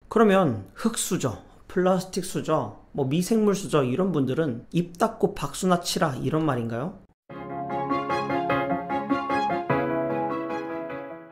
그러면 흙수저, 플라스틱 수저, 미생물 수저 이런 분들은 입 닫고 박수나 치라 이런 말인가요?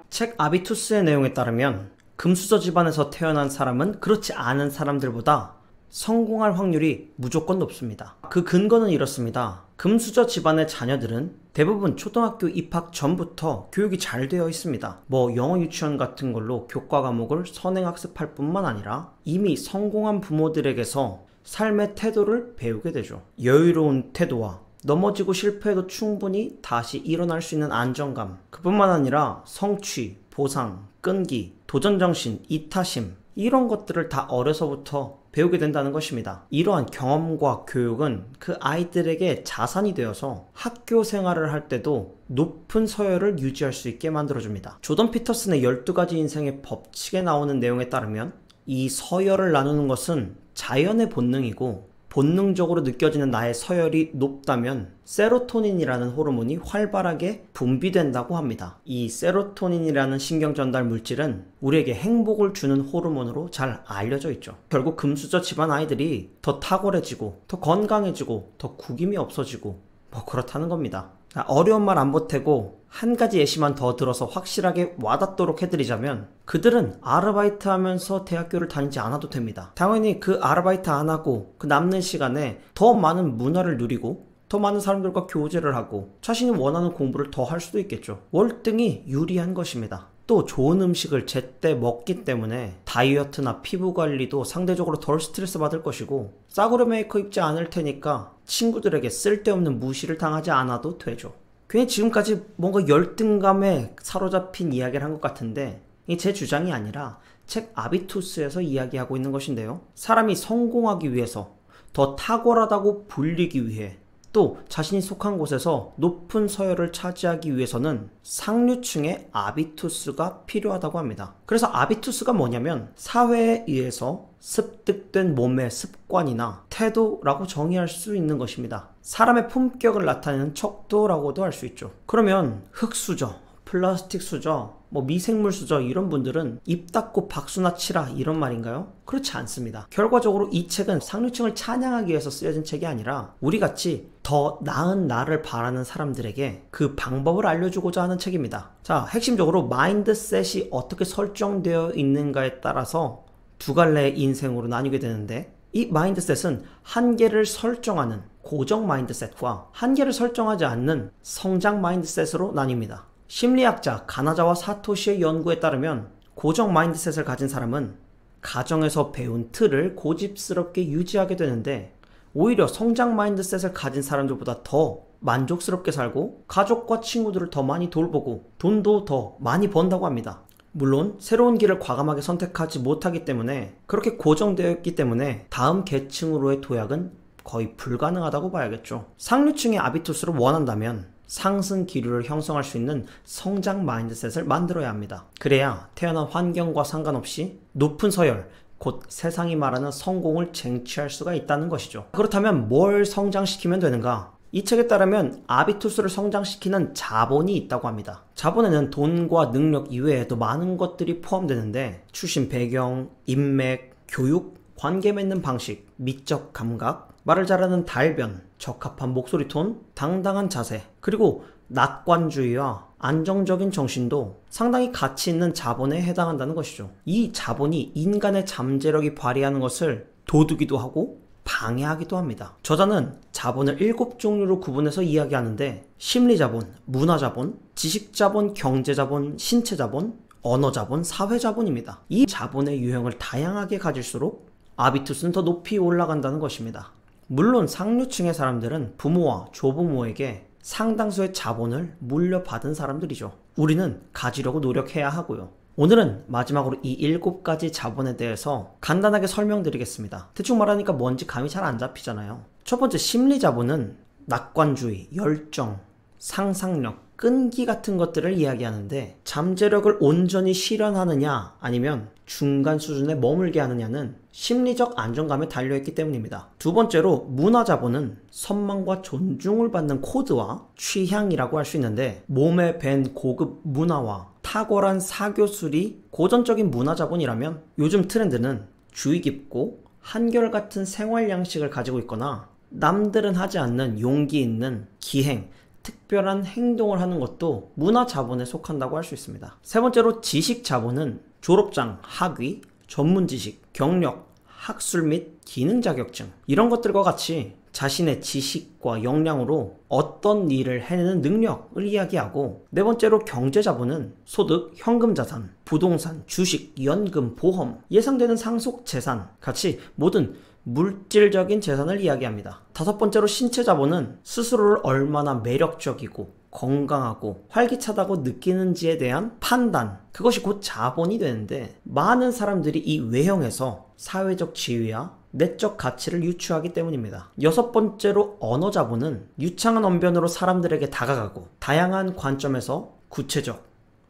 책 아비투스의 내용에 따르면 금수저 집안에서 태어난 사람은 그렇지 않은 사람들보다 성공할 확률이 무조건 높습니다. 그 근거는 이렇습니다. 금수저 집안의 자녀들은 대부분 초등학교 입학 전부터 교육이 잘 되어 있습니다. 영어 유치원 같은 걸로 교과 과목을 선행학습할 뿐만 아니라 이미 성공한 부모들에게서 삶의 태도를 배우게 되죠. 여유로운 태도와 넘어지고 실패해도 충분히 다시 일어날 수 있는 안정감, 그뿐만 아니라 성취, 보상, 끈기, 도전정신, 이타심 이런 것들을 다 어려서부터 배우게 된다는 것입니다. 이러한 경험과 교육은 그 아이들에게 자산이 되어서 학교 생활을 할 때도 높은 서열을 유지할 수 있게 만들어줍니다. 조던 피터슨의 12가지 인생의 법칙에 나오는 내용에 따르면 이 서열을 나누는 것은 자연의 본능이고 본능적으로 느껴지는 나의 서열이 높다면 세로토닌이라는 호르몬이 활발하게 분비된다고 합니다. 이 세로토닌이라는 신경전달 물질은 우리에게 행복을 주는 호르몬으로 잘 알려져 있죠. 결국 금수저 집안 아이들이 더 탁월해지고 더 건강해지고 더 구김이 없어지고 그렇다는 겁니다. 어려운 말 안 보태고 한 가지 예시만 더 들어서 확실하게 와닿도록 해드리자면 그들은 아르바이트 하면서 대학교를 다니지 않아도 됩니다. 당연히 그 아르바이트 안 하고 그 남는 시간에 더 많은 문화를 누리고 더 많은 사람들과 교제를 하고 자신이 원하는 공부를 더 할 수도 있겠죠. 월등히 유리한 것입니다. 또 좋은 음식을 제때 먹기 때문에 다이어트나 피부 관리도 상대적으로 덜 스트레스 받을 것이고 싸구려 메이커 입지 않을 테니까 친구들에게 쓸데없는 무시를 당하지 않아도 되죠. 괜히 지금까지 뭔가 열등감에 사로잡힌 이야기를 한 것 같은데 이게 제 주장이 아니라 책 아비투스에서 이야기하고 있는 것인데요. 사람이 성공하기 위해서 더 탁월하다고 불리기 위해 또 자신이 속한 곳에서 높은 서열을 차지하기 위해서는 상류층의 아비투스가 필요하다고 합니다. 그래서 아비투스가 뭐냐면 사회에 의해서 습득된 몸의 습관이나 태도라고 정의할 수 있는 것입니다. 사람의 품격을 나타내는 척도라고도 할 수 있죠. 그러면 흙수저, 플라스틱 수저, 미생물 수저 이런 분들은 입 닫고 박수나 치라 이런 말인가요? 그렇지 않습니다. 결과적으로 이 책은 상류층을 찬양하기 위해서 쓰여진 책이 아니라 우리같이 더 나은 나를 바라는 사람들에게 그 방법을 알려주고자 하는 책입니다. 자, 핵심적으로 마인드셋이 어떻게 설정되어 있는가에 따라서 두 갈래의 인생으로 나뉘게 되는데 이 마인드셋은 한계를 설정하는 고정 마인드셋과 한계를 설정하지 않는 성장 마인드셋으로 나뉩니다. 심리학자 가나자와 사토시의 연구에 따르면 고정 마인드셋을 가진 사람은 가정에서 배운 틀을 고집스럽게 유지하게 되는데 오히려 성장 마인드셋을 가진 사람들보다 더 만족스럽게 살고 가족과 친구들을 더 많이 돌보고 돈도 더 많이 번다고 합니다. 물론 새로운 길을 과감하게 선택하지 못하기 때문에 그렇게 고정되어 있기 때문에 다음 계층으로의 도약은 거의 불가능하다고 봐야겠죠. 상류층의 아비투스를 원한다면 상승 기류를 형성할 수 있는 성장 마인드셋을 만들어야 합니다. 그래야 태어난 환경과 상관없이 높은 서열, 곧 세상이 말하는 성공을 쟁취할 수가 있다는 것이죠. 그렇다면 뭘 성장시키면 되는가? 이 책에 따르면 아비투스를 성장시키는 자본이 있다고 합니다. 자본에는 돈과 능력 이외에도 많은 것들이 포함되는데 출신 배경, 인맥, 교육, 관계 맺는 방식, 미적 감각, 말을 잘하는 달변, 적합한 목소리 톤, 당당한 자세, 그리고 낙관주의와 안정적인 정신도 상당히 가치 있는 자본에 해당한다는 것이죠. 이 자본이 인간의 잠재력이 발휘하는 것을 도두기도 하고 방해하기도 합니다. 저자는 자본을 7종류로 구분해서 이야기하는데 심리자본, 문화자본, 지식자본, 경제자본, 신체자본, 언어자본, 사회자본입니다. 이 자본의 유형을 다양하게 가질수록 아비투스는 더 높이 올라간다는 것입니다. 물론 상류층의 사람들은 부모와 조부모에게 상당수의 자본을 물려받은 사람들이죠. 우리는 가지려고 노력해야 하고요. 오늘은 마지막으로 이 7가지 자본에 대해서 간단하게 설명드리겠습니다. 대충 말하니까 뭔지 감이 잘 안 잡히잖아요. 첫 번째 심리자본은 낙관주의, 열정, 상상력, 끈기 같은 것들을 이야기하는데 잠재력을 온전히 실현하느냐 아니면 중간 수준에 머물게 하느냐는 심리적 안정감에 달려있기 때문입니다. 두 번째로 문화자본은 선망과 존중을 받는 코드와 취향이라고 할 수 있는데 몸에 밴 고급 문화와 탁월한 사교술이 고전적인 문화자본이라면 요즘 트렌드는 주의 깊고 한결같은 생활 양식을 가지고 있거나 남들은 하지 않는 용기 있는 기행, 특별한 행동을 하는 것도 문화자본에 속한다고 할 수 있습니다. 세 번째로 지식자본은 졸업장, 학위, 전문지식, 경력, 학술 및 기능 자격증 이런 것들과 같이 자신의 지식과 역량으로 어떤 일을 해내는 능력을 이야기하고, 네 번째로 경제자본은 소득, 현금자산, 부동산, 주식, 연금, 보험, 예상되는 상속재산 같이 모든 물질적인 재산을 이야기합니다. 다섯 번째로 신체자본은 스스로를 얼마나 매력적이고 건강하고 활기차다고 느끼는지에 대한 판단, 그것이 곧 자본이 되는데, 많은 사람들이 이 외형에서 사회적 지위와 내적 가치를 유추하기 때문입니다. 여섯 번째로 언어자본은 유창한 언변으로 사람들에게 다가가고 다양한 관점에서 구체적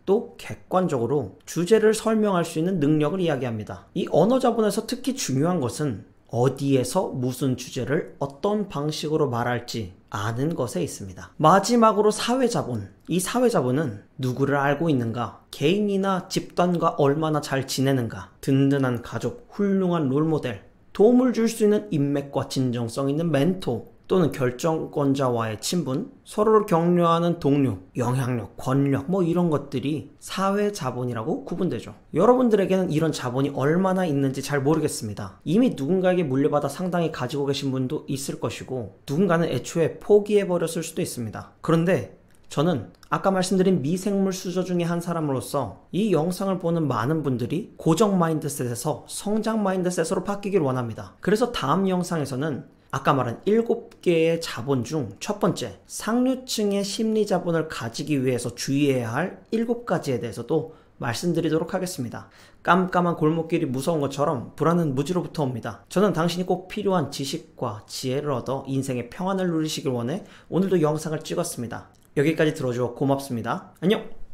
또 객관적으로 주제를 설명할 수 있는 능력을 이야기합니다. 이 언어자본에서 특히 중요한 것은 어디에서 무슨 주제를 어떤 방식으로 말할지 아는 것에 있습니다. 마지막으로 사회자본. 이 사회자본은 누구를 알고 있는가, 개인이나 집단과 얼마나 잘 지내는가, 든든한 가족, 훌륭한 롤모델, 도움을 줄 수 있는 인맥과 진정성 있는 멘토, 또는 결정권자와의 친분, 서로를 격려하는 동료, 영향력, 권력 이런 것들이 사회자본이라고 구분되죠. 여러분들에게는 이런 자본이 얼마나 있는지 잘 모르겠습니다. 이미 누군가에게 물려받아 상당히 가지고 계신 분도 있을 것이고, 누군가는 애초에 포기해버렸을 수도 있습니다. 그런데 저는 아까 말씀드린 미생물 수저 중에 한 사람으로서 이 영상을 보는 많은 분들이 고정 마인드셋에서 성장 마인드셋으로 바뀌길 원합니다. 그래서 다음 영상에서는 아까 말한 7개의 자본 중 첫 번째, 상류층의 심리자본을 가지기 위해서 주의해야 할 7가지에 대해서도 말씀드리도록 하겠습니다. 깜깜한 골목길이 무서운 것처럼 불안은 무지로부터 옵니다. 저는 당신이 꼭 필요한 지식과 지혜를 얻어 인생의 평안을 누리시길 원해 오늘도 영상을 찍었습니다. 여기까지 들어주어 고맙습니다. 안녕!